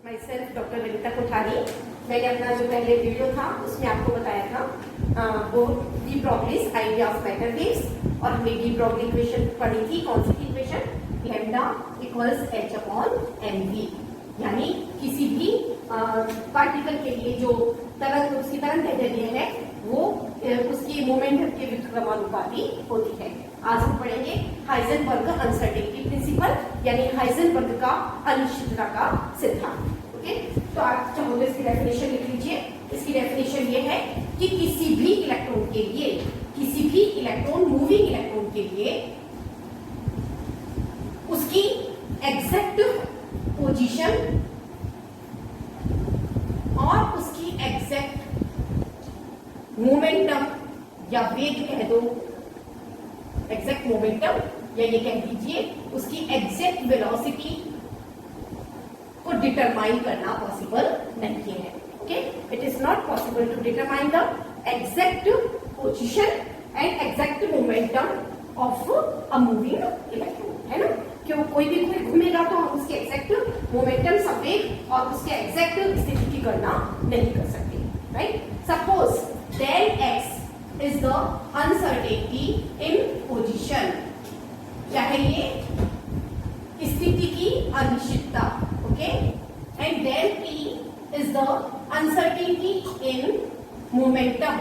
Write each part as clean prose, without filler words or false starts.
My self doctor Lalita Kothari. मैंने अपना जो पहले वीडियो था उसमें आपको बताया था वो de Broglie's idea of matter waves, और हमने डी ब्रॉगली इक्वेशन पढ़ी थी। कौन सी equation? Lambda equals h upon m v, यानी किसी भी पार्टिकल के लिए जो तरंग उसकी तरंग दैर्ध्य है वो उसकी मोमेंटम के व्युत्क्रमानुपाती होती है। आज हम पढ़ेंगे हाइजेनबर्ग अनसर्टेनिटी प्रिंसिपल, यानी हाइजेनबर्ग का अनिश्चितता का सिद्धांत। ओके, तो आप चाहो तो इसकी डेफिनेशन लिख लीजिए। इसकी डेफिनेशन ये है कि किसी भी इलेक्ट्रॉन के लिए, किसी भी इलेक्ट्रॉन मूविंग इलेक्ट्रॉन के लिए उसकी एग्जैक्ट पोजीशन और उसकी एग्जैक्ट मोमेंटम या वेग कह दो, एग्जैक्ट मोमेंटम, या ये कह दीजिए उसकी एग्जैक्ट वेलोसिटी को डिटरमाइन करना पॉसिबल नहीं है। Okay, it is not possible to determine the exact position and exact momentum of a moving electron, है ना। क्यों? कोई भी कोई घूमेगा तो हम उसके एग्जैक्ट मोमेंटम, संवेग और उसके एग्जैक्ट स्थिति की गणना नहीं कर सकते, right. Suppose del X is the uncertainty in position, चाहे ये स्थिति की अनिश्चितता, okay, and del P is the uncertainty in momentum,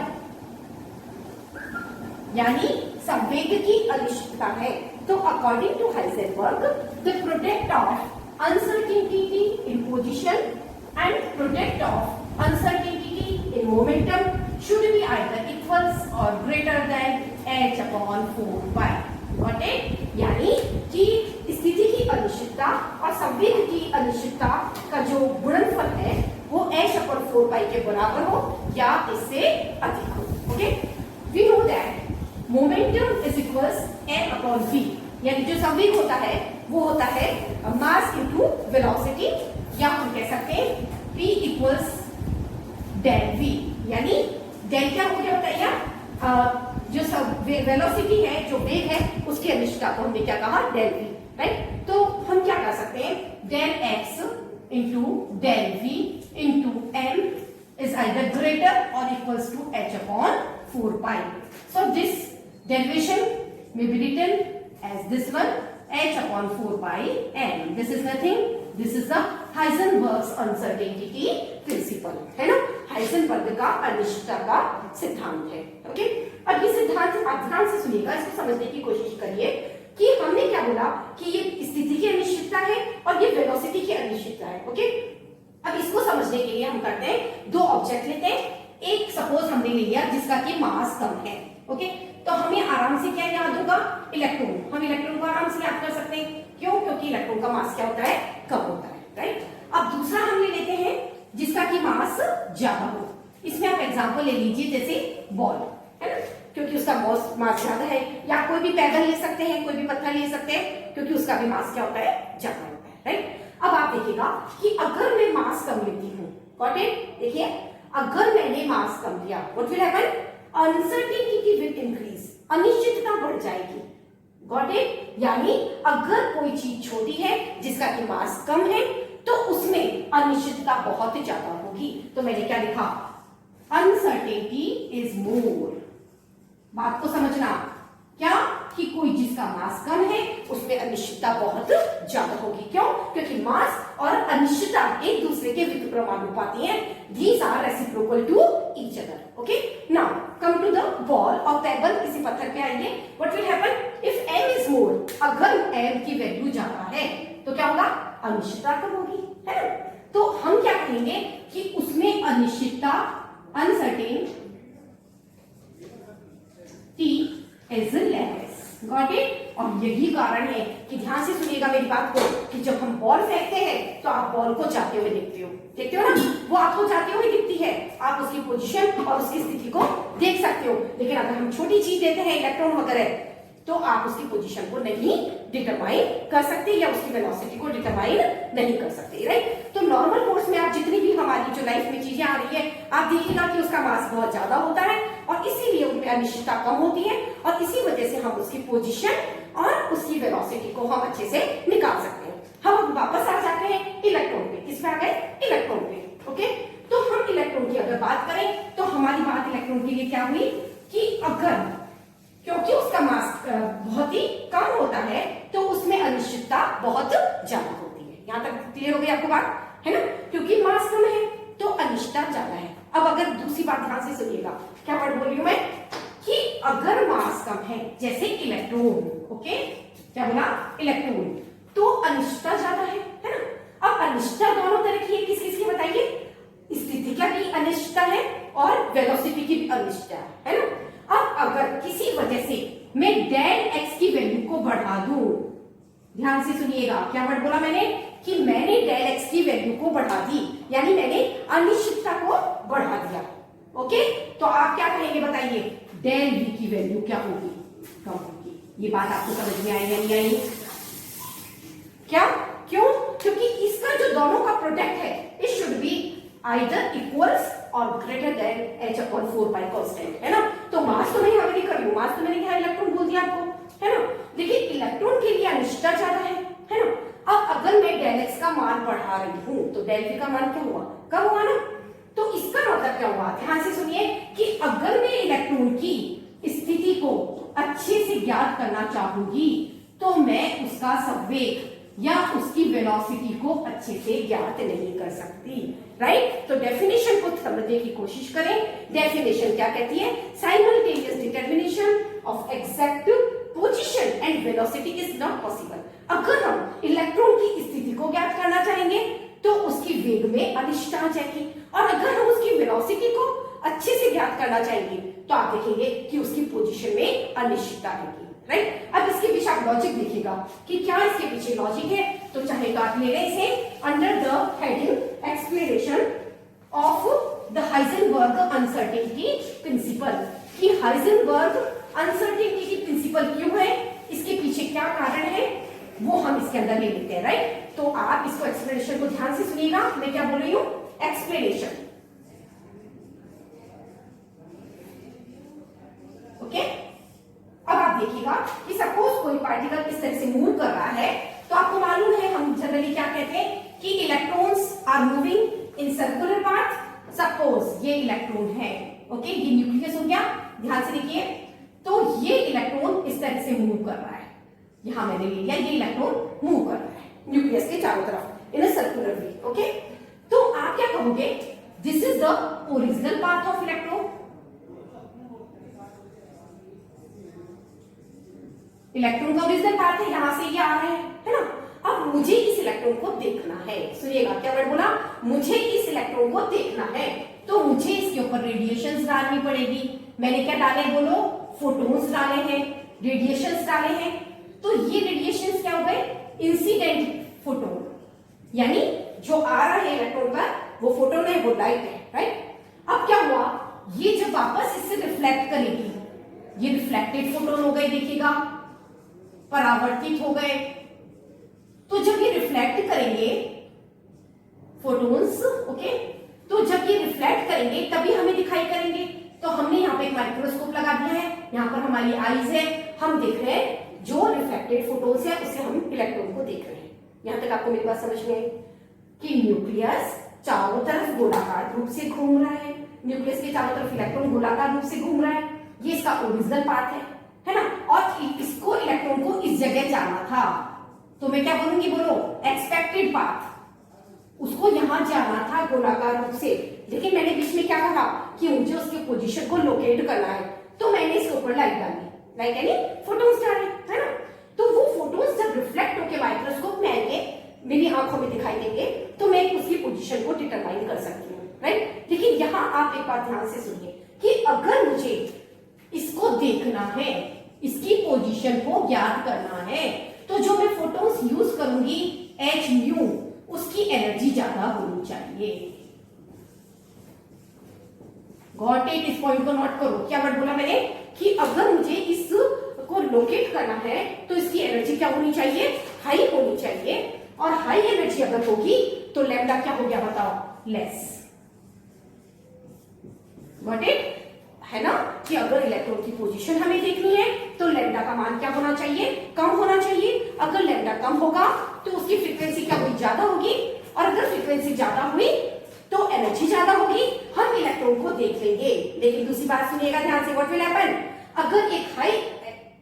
यानी संवेग की अनिश्चितता है। तो according to Heisenberg, the product of uncertainty in position and product of uncertainty in momentum should be either equals or greater than h upon 4 pi। Got it? यानी कि स्थिति की अनिश्चितता और संवेग की अनिश्चितता का जो गुणनफल है वो h upon 4 pi के बराबर हो या इससे अधिक हो। Okay, we know that momentum is equals m upon v, यानी जो संवेग होता है वो होता है मास इनटू वेलोसिटी, या हम कह सकते हैं p इक्वल्स डेल v, यानी डेल क्या हो गया बताइए? जो सब वेलोसिटी है, जो वेग है, उसकी अनिश्चितता को हमने क्या कहा? Del v, right. तो हम क्या कर सकते हैं? Del x into del v into m is either greater और equals to h upon 4 pi. So this derivation may be written as this one, h upon 4 pi m. This is nothing, this is the Heisenberg's uncertainty principle, है ना। Heisenberg का अनिश्चितता का सिद्धांत है। Okay, अब ये सिद्धांत आप ध्यान से सुनिएगा, इसको समझने की कोशिश करिए कि हमने क्या बोला कि ये स्थिति की अनिश्चितता है और ये वेलोसिटी की अनिश्चितता है। ओके, अब इसको समझने के लिए हम करते हैं, दो ऑब्जेक्ट लेते हैं। एक सपोज हमने ले लिया जिसका कि मास कम है। ओके, तो हमें आराम से क्या याद होगा? इलेक्ट्रॉन। हम इलेक्ट्रॉन को आराम से याद कर सकते हैं। क्यों? क्योंकि इलेक्ट्रॉन का मास क्या होता है? कम होता है, राइट। अब दूसरा हम ले लेते हैं जिसका कि मास ज्यादा हो। इसमें आप एग्जांपल ले लीजिए, जैसे बॉल, है ना, क्योंकि उसका मास ज्यादा है, या कोई भी पैदल ले सकते हैं, कोई भी पत्थर ले सकते हैं, क्योंकि उसका भी मास क्या होता है? ज्यादा होता है, राइट। अब आप देखिएगा कि अगर मैं मास कम लेती हूँ, गॉट इट? देखिए, अगर मैंने मास कम लिया, what will happen? Uncertainty will increase, अनिश्चितता बढ़ जाएगी। Got it? यानी अगर कोई चीज छोटी है जिसका कि मास कम है तो उसमें अनिश्चितता बहुत ज्यादा होगी। तो मैंने क्या लिखा? Uncertainty is more. बात को समझना, क्या कि कोई जिसका मास कम है उसमें अनिश्चितता बहुत ज्यादा होगी। क्यों? क्योंकि मास और अनिश्चितता एक दूसरे के व्युत्क्रमानुपाती हैं। These are reciprocal to each other. Okay? Now come to the ball or pebble, किसी पत्थर पे आएंगे। What will happen if m is more? अगर m की वैल्यू ज्यादा है तो क्या होगा? अनिश्चितता कम होगी, है ना। तो हम क्या कहेंगे कि उसमें अनिश्चितता, uncertain T is less. Got it? और यही कारण है कि ध्यान से सुनिएगा मेरी बात को, कि जब हम बॉल फेंकते हैं तो आप बॉल को जाते हुए देखते हो ना, वो आपको जाते हुए दिखती है, आप उसकी पोजीशन और उसकी स्थिति को देख सकते हो। लेकिन अगर हम छोटी चीज देते हैं, इलेक्ट्रॉन वगैरह, तो आप उसकी पोजीशन को नहीं डिटरमाइन कर सकते या उसकी वेलोसिटी को डिटरमाइन नहीं कर सकते, राइट। तो नॉर्मल कोर्स में आप जितनी भी हमारी जो लाइफ में चीजें आ रही है, आप देखिएगा कि उसका मास बहुत ज्यादा होता है और इसीलिए उनमें अनिश्चितता कम होती है, और इसी वजह से हम उसकी पोजीशन और उसकी वेलोसिटी को हम अच्छे से निकाल सकते हैं। हम वापस आ जाते हैं इलेक्ट्रॉन पे। किस पे आ गए? ओके, तो हम इलेक्ट्रॉन की अगर बात करें तो हमारी बात इलेक्ट्रॉन के लिए क्या हुई कि अगर, क्योंकि उसका मास बहुत ही कम होता है तो उसमें अनिश्चितता बहुत ज्यादा होती है। यहां तक क्लियर हो गई आपको बात, है ना, क्योंकि मास कम है तो अनिश्चितता ज्यादा है। अब अगर दूसरी बात ध्यान से सुनिएगा, क्या वर्ड बोल रही हूं मैं कि अगर मास कम है जैसे इलेक्ट्रॉन, ओके, क्या बोला इलेक्ट्रॉन, तो अनिश्चितता ज्यादा है ना। अब अनिश्चितता दोनों तरह की है, किस किस की बताइए, स्थितिका की अनिश्चितता है और वेलोसिटी की भी अनिश्चितता है ना। अब अगर किसी वजह से मैं डेल एक्स की वैल्यू को बढ़ा दूं, ध्यान से सुनिएगा, क्या वर्ड बोला मैंने कि मैंने डेल एक्स की वैल्यू को बढ़ा दी, यानी मैंने अनिश्चितता को बढ़ा दिया, ओके, तो आप क्या कहेंगे बताइए, डेल वी की वैल्यू क्या होगी, कम होगी। ये बात आपको समझ में आई या नहीं आई? क्या, क्यों? क्योंकि इसका जो दोनों का प्रोडक्ट है it should be either equals और greater than h upon 4 pi constant, है ना। तो मास तो मैं यहां नहीं कर रही हूं, मास तो मैंने क्या इलेक्ट्रॉन बोल दिया आपको, है ना। देखिए इलेक्ट्रॉन के लिए अनिश्चितता ज्यादा है ना। अब अगर मैं डेल एक्स का मान बढ़ा रही हूं तो डेल वी का मान क्या हुआ, कम हुआ ना। तो इसका मतलब क्या हुआ, ध्यान से सुनिए कि अगर मैं इलेक्ट्रॉन की स्थिति को अच्छे से ज्ञात करना चाहूंगी तो मैं उसका संवेग या उसकी वेलोसिटी को अच्छे से ज्ञात नहीं कर सकती, राइट। तो डेफिनेशन को समझने की कोशिश करें। डेफिनेशन क्या कहती है, simultaneous determination of exact position and velocity is not possible. अगर हम इलेक्ट्रॉन की स्थिति को ज्ञात करना चाहेंगे तो उसकी वेग में अनिश्चितता आ जाएगी, और अगर हम उसकी वेलोसिटी को अच्छे से ज्ञात करना चाहेंगे तो आप देखेंगे कि उसकी पोजीशन में अनिश्चितता आएगी, राइट। अब इसके पीछे आप लॉजिक देखिएगा कि क्या इसके पीछे लॉजिक है, तो चाहे तो आप ले लें इसे under the heading explanation of the Heisenberg uncertainty principle, कि हाइजेनबर्ग अनसर्टेनिटी प्रिंसिपल क्यों है, इसके पीछे क्या कारण है, वो हम इसके अंदर ले लेते हैं, राइट। तो आप इसको एक्सप्लेनेशन को ध्यान से सुनिएगा, मैं क्या बोल रही हूं, एक्सप्लेनेशन, ओके। अब आप देखिएगा कि सपोज कोई पार्टिकल इस तरह से मूव कर रहा है तो आपको मालूम है हम जनरली क्या कहते हैं कि electrons are moving in circular path. Suppose ये इलेक्ट्रॉन है, ओके, ये न्यूक्लियस हो गया, ध्यान से देखिए, तो ये इलेक्ट्रॉन इस तरह से मूव कर रहा है, यहां मैंने ले लिया, ये इलेक्ट्रॉन मूव कर रहा है न्यूक्लियस के चारों तरफ इन अ सर्कुलर वे, ओके। तो आप क्या कहोगे, this is the original path of electron, electron का ओरिजिनल पाथ है, यहां से ये आ रहा है ना। अब मुझे इस इलेक्ट्रॉन को देखना है, सुनिएगा क्या वर्ड बोला, मुझे इस इलेक्ट्रॉन को देखना है, तो मुझे इसके ऊपर रेडिएशंस डालनी पड़ेगी। मैंने क्या डाले बोलो, फोटॉन्स डाले हैं, रेडिएशंस डाले हैं। तो ये रेडिएशंस क्या हो गए, इंसिडेंट फोटोन, यानी जो आ रहा है इलेक्ट्रॉन पर वो फोटोन है, वो लाइट है, राइट। अब क्या हुआ, ये जब वापस इससे रिफ्लेक्ट करेगी, ये रिफ्लेक्टेड फोटोन हो गए, देखिएगा परावर्तित हो गए। तो जब ये रिफ्लेक्ट करेंगे फोटॉन्स, ओके, तो जब ये रिफ्लेक्ट करेंगे तभी हमें दिखाई करेंगे। तो हमने यहाँ पे एक माइक्रोस्कोप लगा दिया है, यहाँ पर हमारी आईज है, हम देख रहे हैं जो रिफ्लेक्टेड फोटोन्स है उससे हम इलेक्ट्रॉन को देख रहे हैं। यहां तक आपको मेरी बात समझ में आई कि न्यूक्लियस चारों तरफ गोलाकार रूप से घूम रहा है, न्यूक्लियस के चारों तरफ इलेक्ट्रॉन गोलाकार रूप से घूम रहा है, ये इसका ओरिजिनल पाथ है ना। और इसको इलेक्ट्रॉन को इस जगह जाना था, तो मैं क्या बोलूंगी, बोलो एक्सपेक्टेड पाथ, उसको यहां जाना था गोलाकार रूप से, लेकिन मैंने बीच में क्या कहा कि मुझे उसके पोजीशन को लोकेट करना है, तो मैंने इसके ऊपर लाइट डाली, लाइट यानी फोटॉन्स डाले, है ना। तो वो फोटॉन्स जब रिफ्लेक्ट होकर माइक्रोस्कोप में आएंगे, मेरी आंखों में दिखाई देंगे, तो मैं उसकी पोजीशन को डिटरमाइन कर सकती हूँ, राइट। लेकिन यहां आप एक बात ध्यान से सुनिए कि अगर मुझे इसको देखना है, इसकी पोजीशन को ज्ञात करना है, तो जो मैं फोटॉन्स यूज करूंगी एच म्यू, उसकी एनर्जी ज्यादा होनी चाहिए। गॉट इट, इस पॉइंट को नोट करो। क्या वर्ड बोला मैंने कि अगर मुझे इस को लोकेट करना है तो इसकी एनर्जी क्या होनी चाहिए, हाई होनी चाहिए, और हाई एनर्जी अगर होगी तो लैम्डा क्या हो गया बताओ, लेस। गॉट इट, है ना, कि अगर इलेक्ट्रॉन की पोजीशन हमें देखनी है तो लैम्डा का मान क्या होना चाहिए, कम होना चाहिए। अगर लैम्डा कम होगा तो उसकी फ्रीक्वेंसी क्या हुई, ज्यादा होगी, और अगर फ्रीक्वेंसी ज्यादा हुई तो एनर्जी ज्यादा होगी, हम इलेक्ट्रॉन को देख लेंगे। लेकिन दूसरी बात सुनिएगा ध्यान से, व्हाट विल हैपन, अगर एक हाई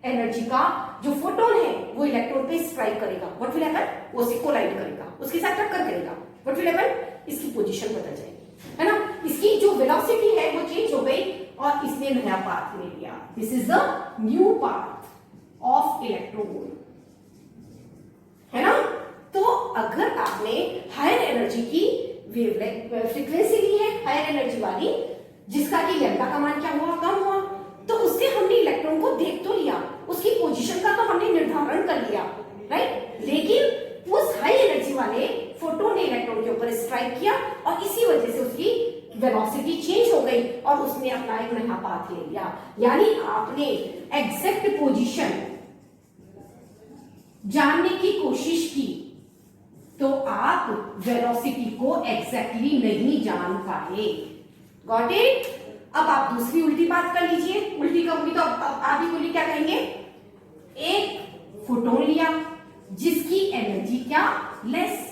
एनर्जी का जो फोटोन है वो इलेक्ट्रॉन पे स्ट्राइक करेगा, व्हाट विल हैपन, वो उससे कोलाइड करेगा, उसके साथ टक्कर करेगा, व्हाट विल हैपन, इसकी पोजीशन बदल जाएगी, है ना, इसकी जो वेलोसिटी है वो चेंज हो गई और इसने नया पाथ ले लिया। This is the new path of electron, है ना। तो अगर आपने हायर एनर्जी की फ्रीक्वेंसी ली है, हायर एनर्जी वाली, जिसका कि लैम्डा का मान क्या हुआ, कम हुआ, तो उससे हमने इलेक्ट्रॉन को देख तो लिया, उसकी पोजीशन का तो हमने निर्धारण कर लिया, राइट। लेकिन उस हाई एनर्जी वाले फोटोन ने इलेक्ट्रॉन के ऊपर स्ट्राइक किया और इसी वजह से उसकी वेलोसिटी चेंज हो गई और उसने अपना एक नया पाथ ले लिया। यानी आपने एग्जैक्ट पोजीशन जानने की कोशिश की तो आप वेलोसिटी को एग्जैक्टली नहीं जान पाए। Got it. अब आप दूसरी उल्टी बात कर लीजिए। उल्टी कहूंगी तो आप ही बोली क्या कहेंगे, एक फोटोन लिया जिसकी एनर्जी क्या, लेस,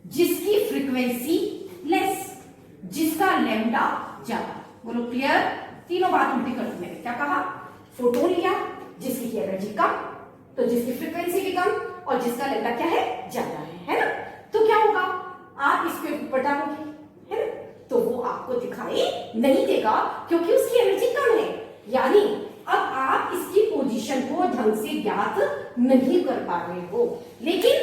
जिसकी फ्रीक्वेंसी लेस, जिसका लैम्डा ज्यादा। बोलो क्लियर, तीनों बात उल्टी कर दी मैंने। क्या कहा, फोटोन लिया जिसकी एनर्जी कम, तो जिसकी फ्रीक्वेंसी भी कम और जिसका लैम्डा क्या है, ज्यादा है ना। तो क्या होगा, आप इस पे ऊपर डालोगे, है ना, तो वो आपको दिखाई नहीं देगा क्योंकि उसकी एनर्जी कम है। यानी अब आप इसकी पोजीशन को ढंग से ज्ञात नहीं कर पा रहे हो, लेकिन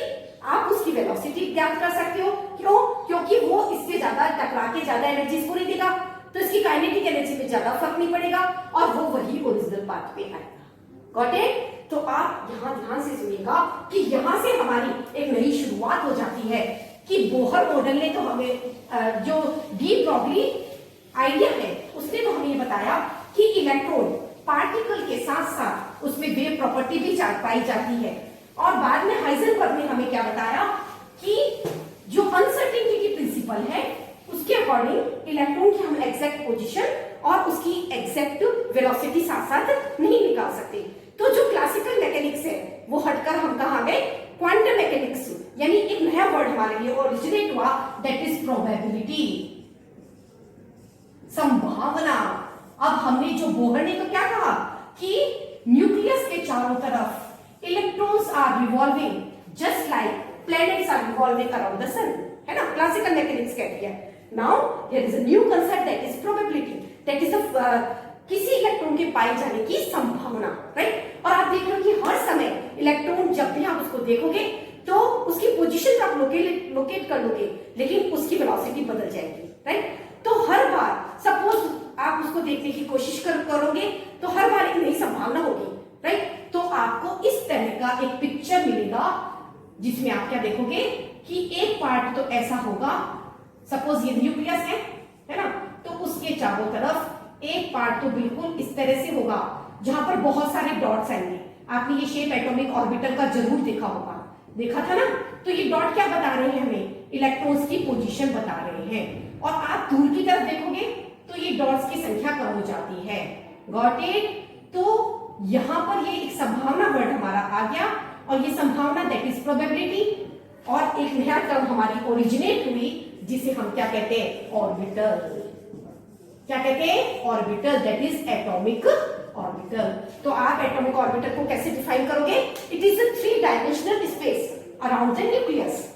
आप उसकी वेलोसिटी ज्ञात कर सकते हो। क्यों, क्योंकि वो इससे ज्यादा टकरा के ज्यादा एनर्जी इसको नहीं देगा, तो इसकी काइनेटिक एनर्जी में ज्यादा फर्क नहीं पड़ेगा और वो वही ओरिजिनल पाथ पे आएगा। Got it. तो आप यहां ध्यान से सुनिएगा कि यहां से हमारी एक नई शुरुआत हो जाती है कि बोहर मॉडल ने तो हमें जो डी ब्रॉगली आइडिया है उसने तो हमें ये बताया कि इलेक्ट्रॉन पार्टिकल के साथ साथ उसमें वेव प्रॉपर्टी भी पाई जाती है। और बाद में हाइजेनबर्ग ने हमें क्या बताया कि जो अनसर्टेनिटी की प्रिंसिपल है उसके अकॉर्डिंग इलेक्ट्रॉन की हम एग्जैक्ट पोजीशन और उसकी एग्जैक्ट वेलोसिटी साथ साथ नहीं निकाल सकते। तो जो क्लासिकल मैकेनिक्स है वो हटकर हम कहां गए, क्वांटम मैकेनिक्स, यानी एक नया वर्ड हमारे लिए ओरिजिनेट हुआ, दैट इज प्रोबेबिलिटी, संभावना। अब हमने जो बोहर ने तो क्या कहा कि न्यूक्लियस के चारों तरफ electrons are revolving just like planets are revolving around the sun, है ना, क्लासिकल मैकेनिक्स कहती है। Now here is a new concept that is probability, that is किसी इलेक्ट्रॉन के पाए जाने की संभावना, राइट। और आप देख रहे हो कि हर समय इलेक्ट्रॉन जब भी आप उसको देखोगे तो उसकी पोजीशन आप लोकेट कर लोगे, लेकिन उसकी वेलोसिटी बदल जाएगी, राइट। तो हर बार सपोज आप उसको देखने की कोशिश करोगे तो हर बार एक नई संभावना होगी, राइट। तो आपको इस तरह का एक पिक्चर मिलेगा जिसमें आप क्या देखोगे कि एक पार्ट तो ऐसा होगा, सपोज ये न्यूक्लियस है ना, तो उसके चारों तरफ एक पार्ट तो बिल्कुल इस तरह से होगा जहां पर बहुत सारे डॉट्स आएंगे। आपने ये शेप एटॉमिक ऑर्बिटल का जरूर देखा होगा, देखा था ना। तो ये डॉट क्या बता रहे हैं, हमें इलेक्ट्रॉन्स की पोजीशन बता रहे हैं। और आप दूर की तरफ देखोगे तो ये डॉट्स की संख्या कम हो जाती है। Got it. तो यहां पर ये एक संभावना वर्ड हमारा आ गया और ये संभावना दैट इज प्रोबेबिलिटी, और एक नया टर्म हमारी ओरिजिनेट हुई जिसे हम क्या कहते हैं, ऑर्बिटल। क्या कहते हैं, orbital, that is atomic orbital. तो आप एटॉमिक ऑर्बिटल को कैसे डिफाइन करोगे, it is a 3 dimensional space around the nucleus.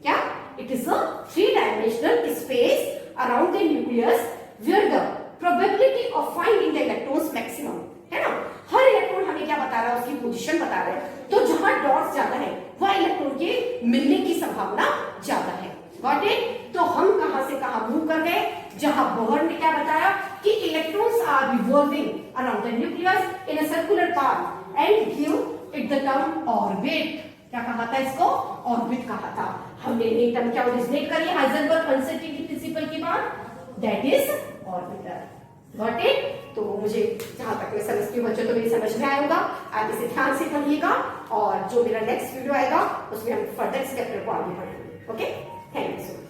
क्या, it is a 3 dimensional space around the nucleus where the probability of finding the electrons maximum, है ना। हर electron हमें क्या बता रहा है, उसकी पोजीशन बता रहा है। तो जहां डॉट्स ज्यादा है वह इलेक्ट्रॉन के मिलने की संभावना ज्यादा है। Got it. तो हम कहां से कहां मूव कर गए, जहां बोहर ने क्या बताया कि electrons are revolving around the nucleus in a circular path and give it the term orbit. क्या कहा था इसको, ऑर्बिट कहा था। हमने ये टर्म क्या ओरिजिनेट करी, हाइजेनबर्ग अनसर्टेनिटी प्रिंसिपल की बात, that is orbital. Got it. तो मुझे जहां तक मैं समझती हूँ बच्चों तो मेरी समझ में आया होगा। आप इसे ध्यान से पढ़िएगा और जो मेरा नेक्स्ट वीडियो आएगा उसमें हम फर्दर इस चैप्टर को आगे बढ़ेंगे। Okay, thank you so much.